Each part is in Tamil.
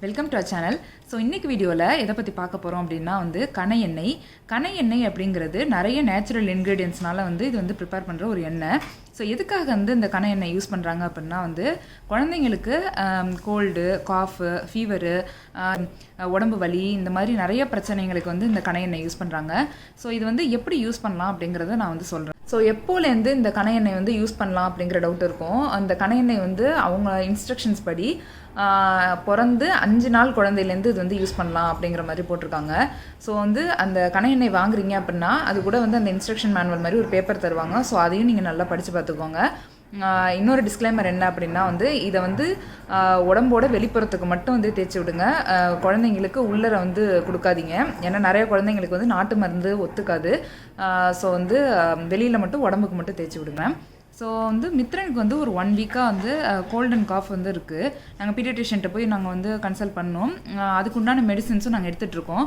Welcome to our channel. So இன்றைக்கி வீடியோவில் எதை பற்றி பார்க்க போகிறோம் அப்படின்னா கணை எண்ணெய் அப்படிங்கிறது நிறைய நேச்சுரல் இன்க்ரீடியன்ஸ்னால இது ப்ரிப்பேர் பண்ணுற ஒரு எண்ணெய். ஸோ எதுக்காக இந்த கணை எண்ணெய் யூஸ் பண்ணுறாங்க அப்படின்னா குழந்தைங்களுக்கு கோல்டு, காஃபு, ஃபீவரு, உடம்பு வலி, இந்த மாதிரி நிறைய பிரச்சனைகளுக்கு இந்த கணை எண்ணெய் யூஸ் பண்ணுறாங்க. ஸோ இது எப்படி யூஸ் பண்ணலாம் அப்படிங்கிறத நான் சொல்கிறேன். ஸோ எப்போலேருந்து இந்த கணை எண்ணெய் யூஸ் பண்ணலாம் அப்படிங்கிற டவுட் இருக்கும். அந்த கணை எண்ணெய் அவங்க இன்ஸ்ட்ரக்ஷன்ஸ் படி பிறந்து 5 நாள் குழந்தையிலேருந்து இது யூஸ் பண்ணலாம் அப்படிங்கிற மாதிரி போட்டிருக்காங்க. ஸோ அந்த கணை எண்ணெய் வாங்குறீங்க அப்படின்னா அது கூட அந்த இன்ஸ்ட்ரக்ஷன் மேனுவல் மாதிரி ஒரு பேப்பர் தருவாங்க. ஸோ அதையும் நீங்கள் நல்லா படித்து பார்த்துக்கோங்க. இன்னொரு டிஸ்க்ளைமர் என்ன அப்படின்னா இதை உடம்போட வெளிப்புறத்துக்கு மட்டும் தேய்ச்சி விடுங்க. குழந்தைங்களுக்கு உள்ளர கொடுக்காதீங்க. ஏன்னா நிறைய குழந்தைங்களுக்கு நாட்டு மருந்து ஒத்துக்காது. ஸோ வெளியில் மட்டும் உடம்புக்கு மட்டும் தேய்ச்சி விடுங்க. ஸோ மித்ரனுக்கு ஒரு 1 வீக்காக கோல்ட் அண்ட் காஃப் இருக்குது. நாங்கள் பீடியாட்ரிஷியன்ட்ட போய் நாங்கள் கன்சல்ட் பண்ணோம். அதுக்குண்டான மெடிசின்ஸும் நாங்கள் எடுத்துகிட்ருக்கோம்.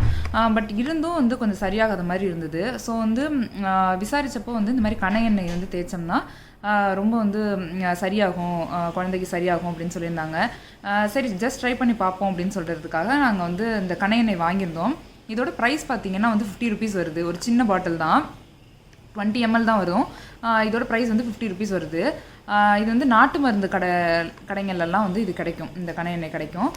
பட் இருந்தும் கொஞ்சம் சரியாகாத மாதிரி இருந்தது. ஸோ விசாரித்தப்போ இந்த மாதிரி கணை எண்ணெய் தேய்ச்சோம்னா ரொம்ப சரியாகும், குழந்தைக்கு சரியாகும் அப்படின்னு சொல்லியிருந்தாங்க. சரி, ஜஸ்ட் ட்ரை பண்ணி பார்ப்போம் அப்படின்னு சொல்கிறதுக்காக நாங்கள் இந்த கணை எண்ணெய் வாங்கியிருந்தோம். இதோட ப்ரைஸ் பார்த்திங்கன்னா 50 ருபீஸ் வருது. ஒரு சின்ன பாட்டில் தான், 20 ml தான் வரும். இதோட ப்ரைஸ் 50 ருபீஸ் வருது. இது நாட்டு மருந்து கடைங்கள்லாம் இது கிடைக்கும், இந்த கணை எண்ணெய் கிடைக்கும்.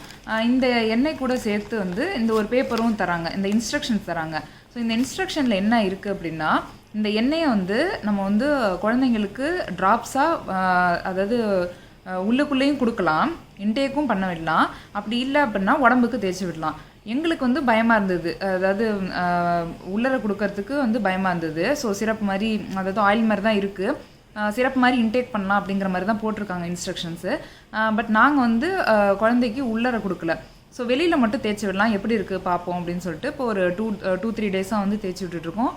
இந்த எண்ணெய் கூட சேர்த்து இந்த ஒரு பேப்பரும் தராங்க, இந்த இன்ஸ்ட்ரக்ஷன்ஸ் தராங்க. ஸோ இந்த இன்ஸ்ட்ரக்ஷனில் என்ன இருக்குது அப்படின்னா, இந்த எண்ணெயை நம்ம குழந்தைங்களுக்கு ட்ராப்ஸாக, அதாவது உள்ளுக்குள்ளேயும் கொடுக்கலாம், இன்டேக்கும் பண்ண விடலாம். அப்படி இல்லை அப்படின்னா உடம்புக்கு தேய்ச்சி விடலாம். எங்களுக்கு பயமாக இருந்தது, அதாவது உள்ளர கொடுக்கறதுக்கு பயமாக இருந்தது. ஸோ சிரப் மாதிரி, அதாவது ஆயில் மாதிரி தான் இருக்குது, சிரப் மாதிரி இன்டேக் பண்ணலாம் அப்படிங்கிற மாதிரி தான் போட்டிருக்காங்க இன்ஸ்ட்ரக்ஷன்ஸு. பட் நாங்கள் குழந்தைக்கு உள்ளர கொடுக்கல. ஸோ வெளியில் மட்டும் தேய்ச்சி விடலாம், எப்படி இருக்குது பார்ப்போம் அப்படின்னு சொல்லிட்டு இப்போ ஒரு 2-3 டேஸாக தேய்ச்சி விட்டுட்ருக்கோம்.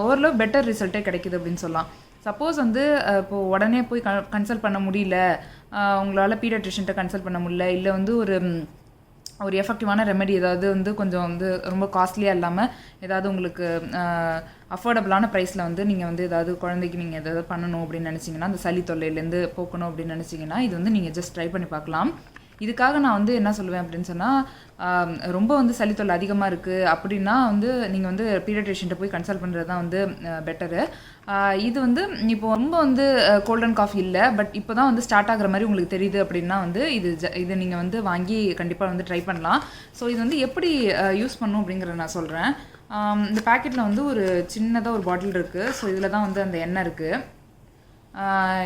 ஓரளவு பெட்டர் ரிசல்ட்டே கிடைக்குது அப்படின்னு சொல்லலாம். சப்போஸ் இப்போது உடனே போய் கன்சல்ட் பண்ண முடியல, உங்களால் பீடியாட்ரிஷியன்ட்ட கன்சல்ட் பண்ண முடியல, இல்லை ஒரு எஃபெக்டிவான ரெமெடி ஏதாவது கொஞ்சம் ரொம்ப காஸ்ட்லியாக இல்லாமல் ஏதாவது உங்களுக்கு அஃபோர்டபுளான ப்ரைஸில் நீங்கள் ஏதாவது குழந்தைக்கு நீங்கள் ஏதாவது பண்ணணும் அப்படின்னு நினச்சிங்கன்னா, அந்த சளி தொல்லையிலேருந்து போக்கணும் அப்படின்னு நினச்சிங்கன்னா இது நீங்கள் ஜஸ்ட் ட்ரை பண்ணி பார்க்கலாம். இதுக்காக நான் என்ன சொல்லுவேன் அப்படின்னு சொன்னால், ரொம்ப சளி தொல்லை அதிகமாக இருக்குது அப்படின்னா நீங்கள் பீடியாட்ரிஷியன்ட்ட போய் கன்சல்ட் பண்ணுறது தான் பெட்டரு. இது இப்போ ரொம்ப கோல்ட் அண்ட் காஃபி இல்லை, பட் இப்போ தான் ஸ்டார்ட் ஆகிற மாதிரி உங்களுக்கு தெரியுது அப்படின்னா இது நீங்கள் வாங்கி கண்டிப்பாக ட்ரை பண்ணலாம். ஸோ இது எப்படி யூஸ் பண்ணணும் அப்படிங்கிறத நான் சொல்கிறேன். இந்த பேக்கெட்டில் ஒரு சின்னதாக ஒரு பாட்டில் இருக்குது. ஸோ இதில் தான் அந்த எண்ணெய் இருக்குது.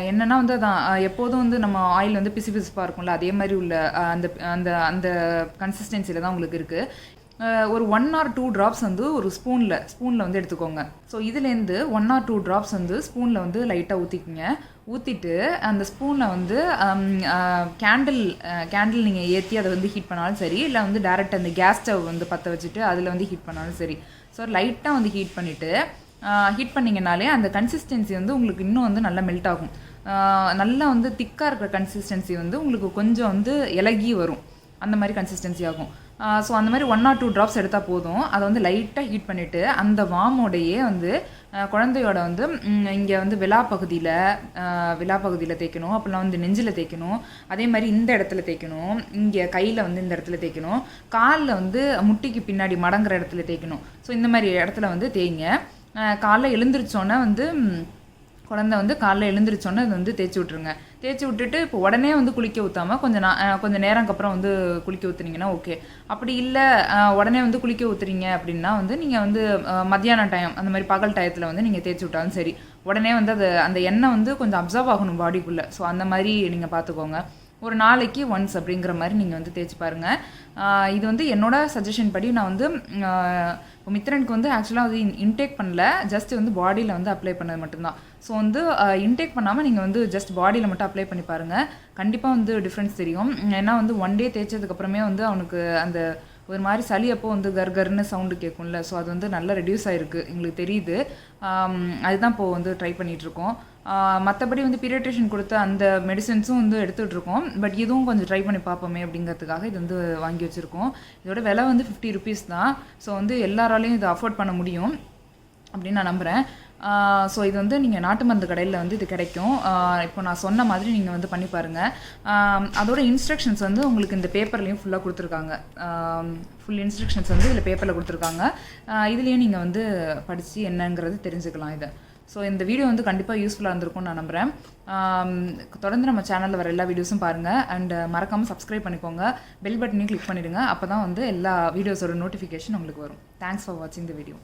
என்னென்னா அதான் எப்போதும் நம்ம ஆயில் பிசுபிசுப்பாக இருக்கும்ல, அதே மாதிரி உள்ள அந்த அந்த அந்த கன்சிஸ்டன்சியில் தான் உங்களுக்கு இருக்குது. ஒரு 1 or 2 ட்ராப்ஸ் ஒரு ஸ்பூனில் எடுத்துக்கோங்க. ஸோ இதுலேருந்து 1 or 2 ட்ராப்ஸ் ஸ்பூனில் லைட்டாக ஊற்றிக்குங்க. ஊற்றிட்டு அந்த ஸ்பூனில் கேண்டில் நீங்கள் ஏற்றி அதை ஹீட் பண்ணாலும் சரி, இல்லை டேரெக்ட் அந்த கேஸ் ஸ்டவ் பற்ற வச்சுட்டு அதில் ஹீட் பண்ணாலும் சரி. ஸோ லைட்டாக ஹீட் பண்ணிவிட்டு ஹீட் பண்ணிங்கனாலே அந்த கன்சிஸ்டன்சி உங்களுக்கு இன்னும் நல்லா மெல்ட் ஆகும். நல்லா திக்காக இருக்கிற கன்சிஸ்டன்சி உங்களுக்கு கொஞ்சம் இலகி வரும், அந்த மாதிரி கன்சிஸ்டன்சி ஆகும். ஸோ அந்த மாதிரி 1 or 2 ட்ராப்ஸ் எடுத்தால் போதும். அதை லைட்டாக ஹீட் பண்ணிவிட்டு அந்த வாமோடையே குழந்தையோட இங்கே விலா பகுதியில் தேய்க்கணும். அப்போல்லாம் நெஞ்சில் தேய்க்கணும். அதே மாதிரி இந்த இடத்துல தேய்க்கணும். இங்கே கையில் இந்த இடத்துல தேய்க்கணும். காலில் முட்டிக்கு பின்னாடி மடங்குற இடத்துல தேய்க்கணும். ஸோ இந்த மாதிரி இடத்துல தேய்ங்க. காலைல எழுந்திரிச்சோன்னே குழந்தை காலைல எழுந்திரிச்சோன்னே அது தேய்ச்சி விட்ருங்க. தேய்ச்சி விட்டுட்டு இப்போ உடனே குளிக்க ஊற்றாமல் கொஞ்சம் நேரம்க்கு அப்புறம் குளிக்க ஊற்றுனீங்கன்னா ஓகே. அப்படி இல்லை உடனே குளிக்க ஊற்றுறீங்க அப்படின்னா நீங்கள் மத்தியான டைம், அந்த மாதிரி பகல் டயத்தில் நீங்கள் தேய்ச்சி விட்டாலும் சரி, உடனே அந்த எண்ணெய் கொஞ்சம் அப்சர்வ் ஆகணும் பாடிக்குள்ளே. ஸோ அந்த மாதிரி நீங்கள் பார்த்துக்கோங்க. ஒரு நாளைக்கு ஒன்ஸ் அப்படிங்கிற மாதிரி நீங்கள் தேய்ச்சி பாருங்கள். இது என்னோட சஜஷன் படி நான் இப்போ மித்ரனுக்கு ஆக்சுவலாக இன்டேக் பண்ணல, ஜஸ்ட் பாடியில் அப்ளை பண்ணது மட்டும்தான். ஸோ இன்டேக் பண்ணாமல் நீங்கள் ஜஸ்ட் பாடியில் மட்டும் அப்ளை பண்ணி பாருங்கள். கண்டிப்பாக டிஃப்ரென்ஸ் தெரியும். ஏன்னா 1 டே தேய்ச்சதுக்கப்புறமே அவனுக்கு அந்த ஒரு மாதிரி சளி அப்போ கர்கர்னு சவுண்டு கேட்கும்ல. ஸோ அது நல்லா ரெடியூஸ் ஆகிருக்கு, எங்களுக்கு தெரியுது. அதுதான் இப்போது ட்ரை பண்ணிகிட்ருக்கோம். மற்றபடி பீடியாட்ரிஷியன் கொடுத்த அந்த மெடிசன்ஸும் எடுத்துகிட்ருக்கோம். பட் இதுவும் கொஞ்சம் ட்ரை பண்ணி பார்ப்போமே அப்படிங்கிறதுக்காக இது வாங்கி வச்சுருக்கோம். இதோட விலை 50 ருபீஸ் தான். ஸோ எல்லாராலையும் இதை அஃபோர்ட் பண்ண முடியும் அப்படின்னு நான் நம்புகிறேன். ஸோ இது வந்து நீங்கள் நாட்டு மருந்து கடையில் வந்து இது கிடைக்கும். இப்போ நான் சொன்ன மாதிரி நீங்கள் வந்து பண்ணி பாருங்கள். அதோட இன்ஸ்ட்ரக்ஷன்ஸ் வந்து உங்களுக்கு இந்த பேப்பர்லேயும் ஃபுல்லாக கொடுத்துருக்காங்க. ஃபுல் இன்ஸ்ட்ரக்ஷன்ஸ் வந்து இதில் பேப்பரில் கொடுத்துருக்காங்க. இதுலேயும் நீங்கள் வந்து படித்து என்னங்கிறது தெரிஞ்சுக்கலாம் இதை. ஸோ இந்த வீடியோ வந்து கண்டிப்பாக யூஸ்ஃபுல்லாக இருந்திருக்கும்னு நான் நம்புகிறேன். தொடர்ந்து நம்ம சேனலில் வர எல்லா வீடியோஸும் பாருங்கள். அண்ட் மறக்காமல் சப்ஸ்கிரைப் பண்ணிக்கோங்க. பெல் பட்டனையும் கிளிக் பண்ணிவிடுங்க. அப்போ தான் வந்து எல்லா வீடியோஸோட நோட்டிஃபிகேஷன் உங்களுக்கு வரும். தேங்க்ஸ் ஃபார் வாட்சிங் த வீடியோ.